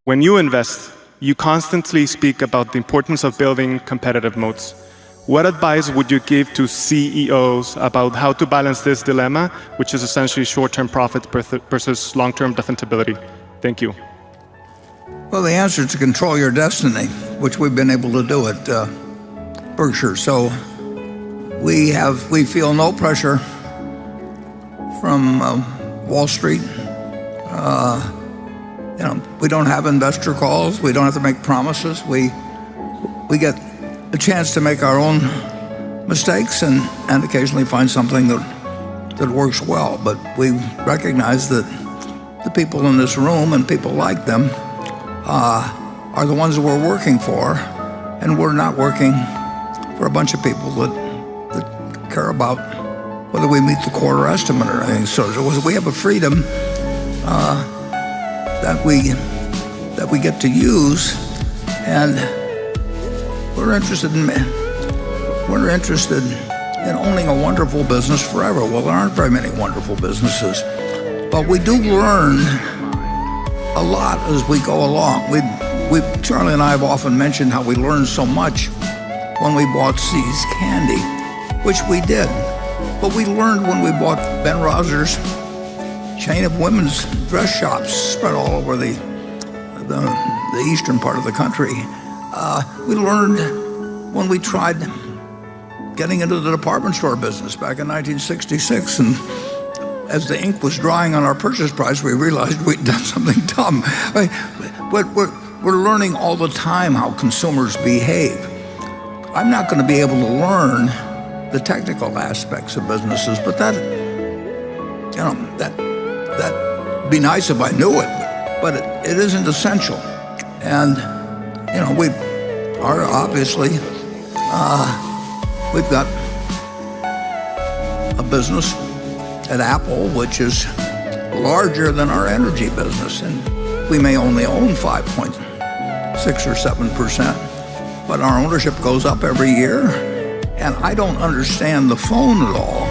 When you invest, you constantly speak about the importance of building competitive moats. What advice would you give to CEOs about how to balance this dilemma, which is essentially short-term profits versus long-term defensibility? Thank you. Well, the answer is to control your destiny, which we've been able to do at Berkshire. So we feel no pressure from Wall Street. We don't have investor calls. We don't have to make promises. We get a chance to make our own mistakes and occasionally find something that works well. But we recognize that the people in this room and people like them are the ones that we're working for, and we're not working for a bunch of people that care about whether we meet the quarter estimate or anything. So we have a freedom that we get to use, and we're interested in owning a wonderful business forever. Well, there aren't very many wonderful businesses, but we do learn a lot as we go along. Charlie and I have often mentioned how we learned so much when we bought See's Candy, which we did. But we learned when we bought Ben Rogers' chain of women's dress shops spread all over the eastern part of the country. We learned when we tried getting into the department store business back in 1966, and as the ink was drying on our purchase price, we realized we'd done something dumb. We're learning all the time how consumers behave. I'm not going to be able to learn the technical aspects of businesses, but that'd be nice if I knew it, but it isn't essential. And we are obviously we've got a business at Apple which is larger than our energy business, and we may only own 5.6 or 7%, but our ownership goes up every year. And I don't understand the phone at all,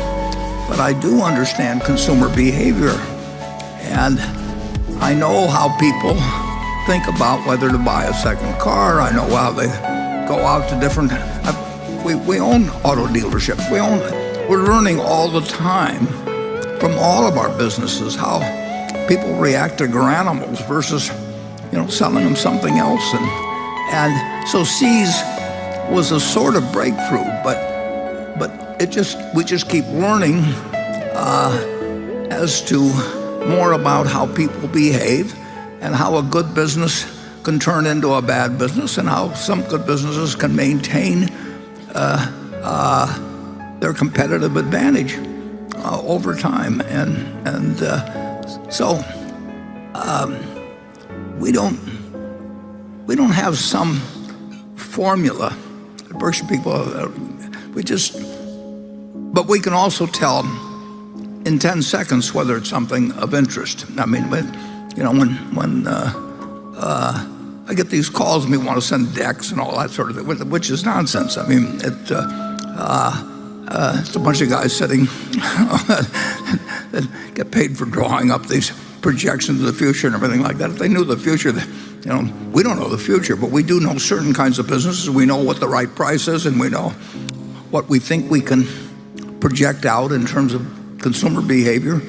but I do understand consumer behavior. And I know how people think about whether to buy a second car. I know how they go out to different... We own auto dealerships. We're learning all the time from all of our businesses how people react to granimals versus, selling them something else. And so See's was a sort of breakthrough, but we just keep learning as to more about how people behave and how a good business can turn into a bad business, and how some good businesses can maintain their competitive advantage over time. So we don't have some formula. Berkshire people, but we can also tell in 10 seconds whether it's something of interest. I mean, when I get these calls and we want to send decks and all that sort of thing, which is nonsense. I mean, it's a bunch of guys sitting that get paid for drawing up these projections of the future and everything like that. If they knew the future, we don't know the future, but we do know certain kinds of businesses. We know what the right price is, and we know what we think we can project out in terms of consumer behavior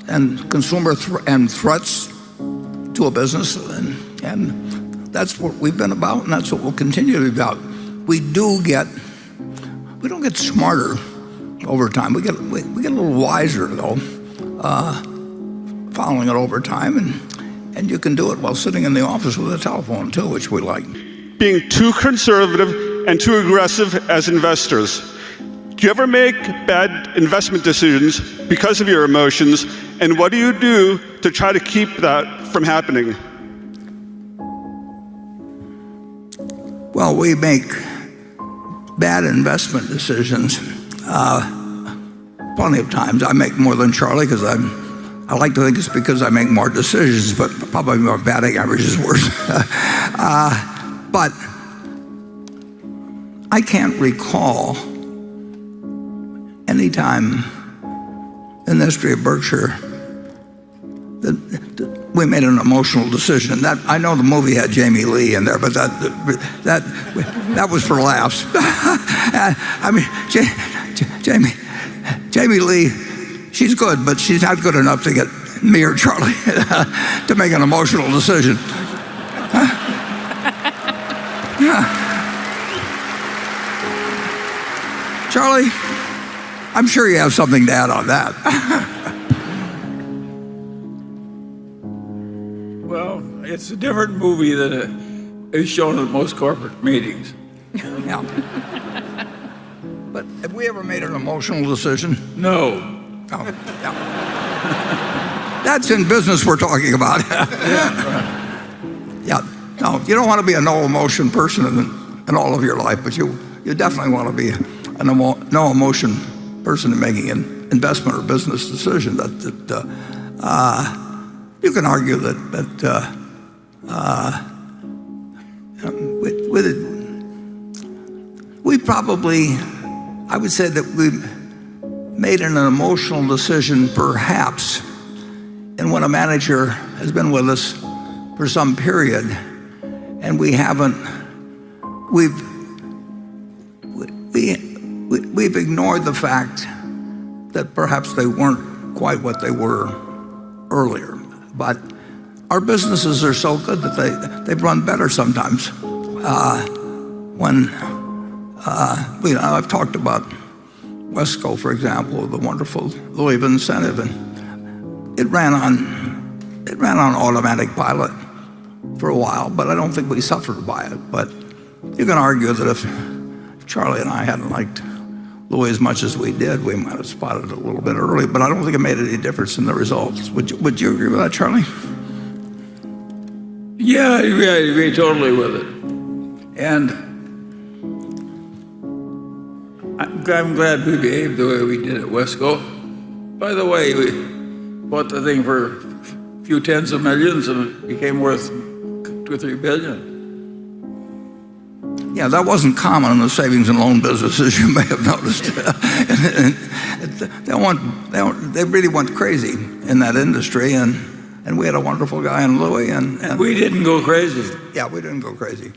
and consumer threats to a business, and that's what we've been about, and that's what we'll continue to be about. We don't get smarter over time. We get a little wiser though, following it over time, and you can do it while sitting in the office with a telephone too, which we like. Being too conservative and too aggressive as investors. Do you ever make bad investment decisions because of your emotions, and what do you do to try to keep that from happening? Well, we make bad investment decisions plenty of times. I make more than Charlie because I like to think it's because I make more decisions, but probably my batting average is worse. But I can't recall any time in the history of Berkshire that we made an emotional decision. That, I know the movie had Jamie Lee in there, but that was for laughs. I mean, Jamie Lee, she's good, but she's not good enough to get me or Charlie to make an emotional decision. Charlie, I'm sure you have something to add on that. Well, it's a different movie than is shown at most corporate meetings. Yeah. But have we ever made an emotional decision? No. Oh, yeah. That's in business we're talking about. Yeah. No, you don't want to be a no emotion person in all of your life, but you definitely want to be a no emotion person in making an investment or business decision. You can argue that we probably, I would say that we made an emotional decision perhaps, and when a manager has been with us for some period, and we've ignored the fact that perhaps they weren't quite what they were earlier. But our businesses are so good that they run better sometimes. I've talked about Wesco, for example, the wonderful Louisville incentive, and it ran on automatic pilot for a while, but I don't think we suffered by it. But you can argue that if Charlie and I hadn't liked Louis as much as we did, we might have spotted it a little bit early, but I don't think it made any difference in the results. Would you agree with that, Charlie? Yeah, I agree totally with it. And I'm glad we behaved the way we did at Wesco. By the way, we bought the thing for a few tens of millions and it became worth $2 or $3 billion. Yeah, that wasn't common in the savings and loan business, as you may have noticed. They really went crazy in that industry, and we had a wonderful guy in Louis. And we didn't go crazy. Yeah, we didn't go crazy.